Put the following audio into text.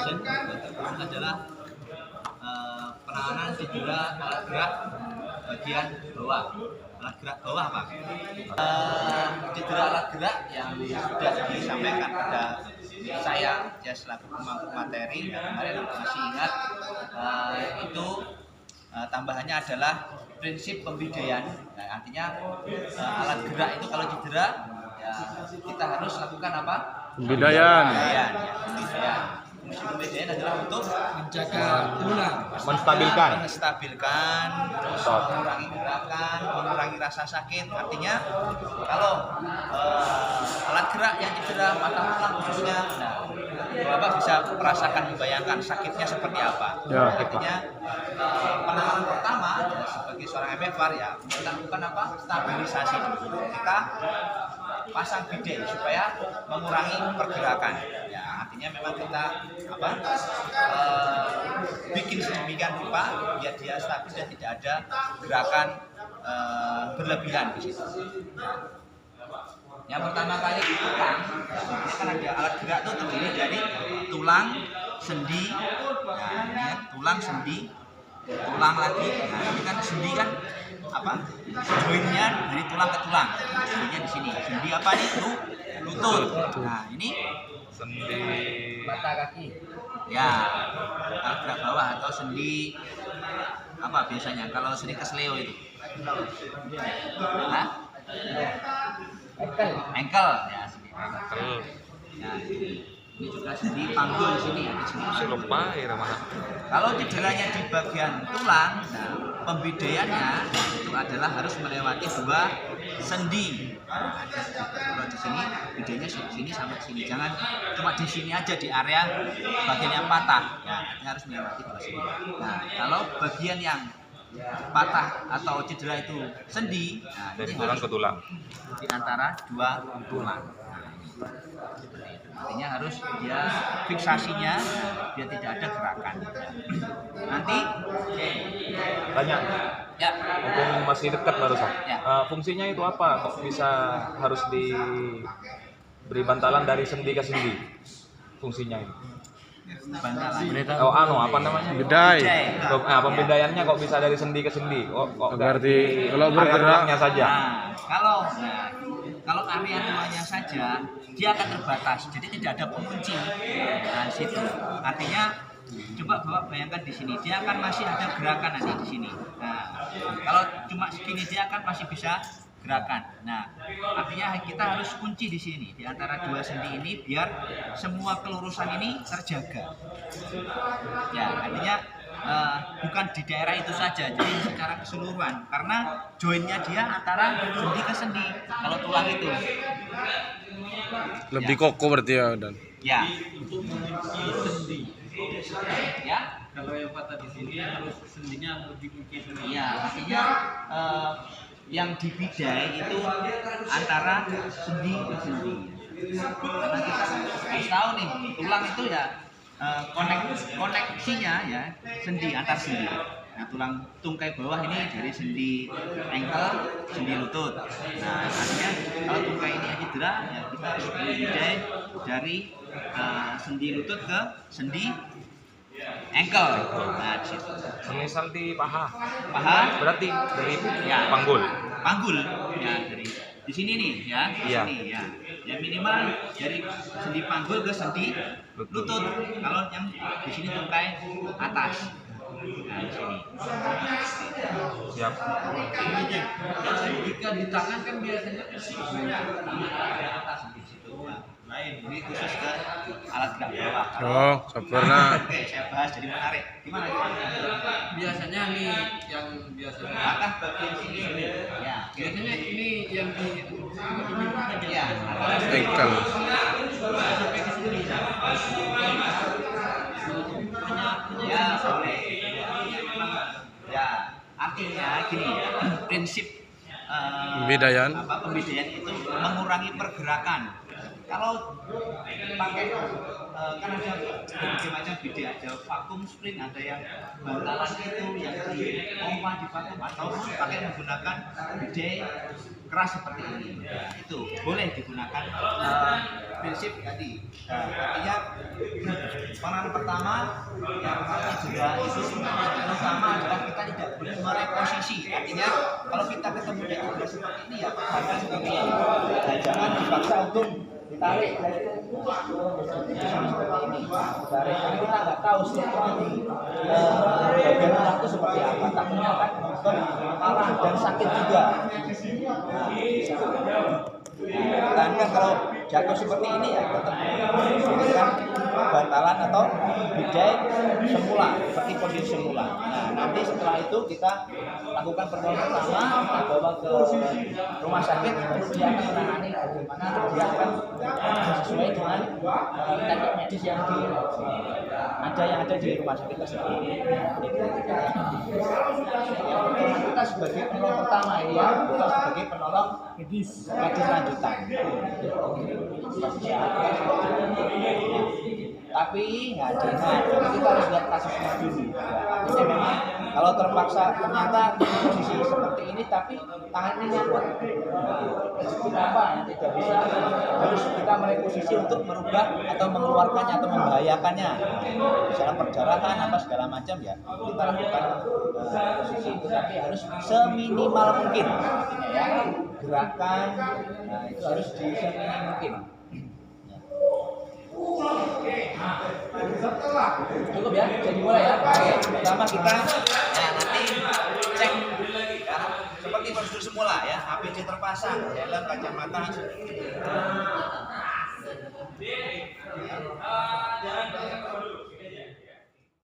Vision. Terus adalah penanganan cedera alat gerak bagian bawah. Alat gerak bawah apa? Cedera alat gerak yang sudah disampaikan pada saya ya selaku pemangku materi dan kemarin masih ingat itu tambahannya adalah prinsip pembidayaan. Nah, artinya alat gerak itu kalau cedera ya kita harus lakukan apa? Pembidayaan. Pembidayaan. Fungsi pembidayaan adalah untuk menjaga tulang, menstabilkan, terus mengurangi gerakan, mengurangi rasa sakit. Artinya kalau alat gerak yang cedera patah tulang khususnya, nah Bapak bisa merasakan, membayangkan sakitnya seperti apa. Ya, artinya penanganan pertama ya, sebagai seorang MFR ya kita lakukan apa? Stabilisasi dulu. Kita pasang bidet supaya mengurangi pergerakan. Ya, artinya memang kita bikin sedemikian rupa biar dia stabil dan tidak ada gerakan berlebihan di situ. Yang pertama kali tulang, ini kan ada alat gerak itu terdiri dari tulang, sendi, nah ini ya, tulang, sendi, tulang lagi. Nah ini kan sendi kan apa? Joinnya dari tulang ke tulang. Sendinya di sini. Sendi apa nih? Lutut. Nah ini sendi mata kaki. Ya, alat gerak bawah atau sendi apa biasanya? Kalau sendi kesleo itu? Hah? Ankle ya, sendi ankle. Ya, ini juga sendi panggul di sini. lupa ya mana. Kalau cederanya di bagian tulang, nah pembidayannya itu adalah harus melewati dua sendi. Kalau di sini, bidanya di sini sampai sini. Jangan cuma di sini aja di area bagian yang patah. Ya, artinya harus melewati dua sendi. Nah, kalau bagian yang patah atau cedera itu sendi, nah, Dari ini tulang harus ke tulang. di antara dua tulang. Artinya harus dia fiksasinya biar tidak ada gerakan. Nanti Tanya, ya mumpung masih dekat barusan. Ya. Fungsinya itu apa? Kok bisa harus diberi bantalan dari sendi ke sendi? Fungsinya itu. bantalan. Oh, apa namanya? Bidai. Pembedaiannya kok bisa dari sendi ke sendi? Kok Agar nggak di kalau area bergerak tulangnya saja? Kalau area tulangnya saja dia akan terbatas, jadi tidak ada pengunci. Nah, situ. Artinya coba Bapak bayangkan di sini, dia akan masih ada gerakan nanti di sini. Nah, kalau cuma segini dia akan masih bisa gerakan. Nah, artinya kita harus kunci di sini di antara dua sendi ini biar semua kelurusan ini terjaga. Ya, artinya bukan di daerah itu saja, jadi secara keseluruhan. Karena joinnya dia antara sendi ke sendi. Kalau tulang itu lebih kokoh berarti ya, Dan. ya, Untuk mengunci sendi. ya, Kalau yang patah di sini harus sendinya lebih kunci sendi. iya. Artinya yang dibidai itu antara sendi ke sendi. Karena kita harus tahu nih, tulang itu ya koneksinya ya sendi antar sendi. Nah, tulang tungkai bawah ini dari sendi ankle, sendi lutut. Nah, artinya kalau tungkai ini cedera, ya kita harus bidai dari sendi lutut ke sendi ankle. Nah, di situ. Semisal di paha, Berarti berarti dari Ya. panggul. panggul ya dari di sini nih ya, di Iya. sini ya. Ya minimal dari sendi panggul ke sendi lutut. Kalau yang di sini tungkai atas. Nah, di sini. Siap. Jika di tangan kan biasanya Atas di situ. Lain ini khusus ke alat gerak bawah. Oh, sempurna. Oke, saya bahas jadi menarik. Gimana? biasanya nih yang biasanya Apakah bagian sini? Ya. biasanya ini yang di ini saja Ya, antara Ankle. sampai ke sini. Ya, boleh. Ya, artinya gini, prinsip Pembidayaan. pembidayaan itu mengurangi pergerakan. Kalau pakai kan ada berbagai macam bidet, ada vakum spring, ada yang bantalan itu, yang di pompa di vakum, atau pakai menggunakan bidet keras seperti ini. Nah, itu boleh digunakan prinsip tadi. Artinya Penanganan pertama yang cedera itu pertama adalah kita tidak boleh mereposisi. Artinya kalau kita ketemu dia cedera seperti ini ya pertahankan seperti ini. Dan jangan dipaksa untuk ditarik dari seperti ini. Ditarik karena kita nggak tahu struktur di bagian tulang itu seperti apa. Takutnya akan menyebabkan parah dan sakit juga. Nah, kalau jatuh seperti ini ya tetap menggunakan bantalan atau bidai semula seperti kondisi semula. Nah, nanti setelah itu kita lakukan pertolongan pertama, kita bawa ke rumah sakit, lalu dia akan menangani bagaimana dia akan sesuai dengan teknik medis yang ada di rumah sakit tersebut. Kita sebagai penolong pertama ini ya, bukan sebagai penolong medis lanjutan. Tapi ya jangan, kita harus lihat kasusnya dulu. Artinya memang kalau terpaksa ternyata posisi seperti ini tapi tangannya nyangkut, kenapa yang tidak bisa, harus kita mereposisi untuk merubah atau mengeluarkannya atau membahayakannya. Misalnya perdarahan apa segala macam ya kita lakukan posisi itu, tapi harus seminimal mungkin. Artinya ya gerakan, nah itu harus seminimal mungkin. Cukup ya, jadi mulai ya. Oke, pertama kita nanti cek ya, seperti prosedur semula ya, APD terpasang, helm, kacamata. Ya.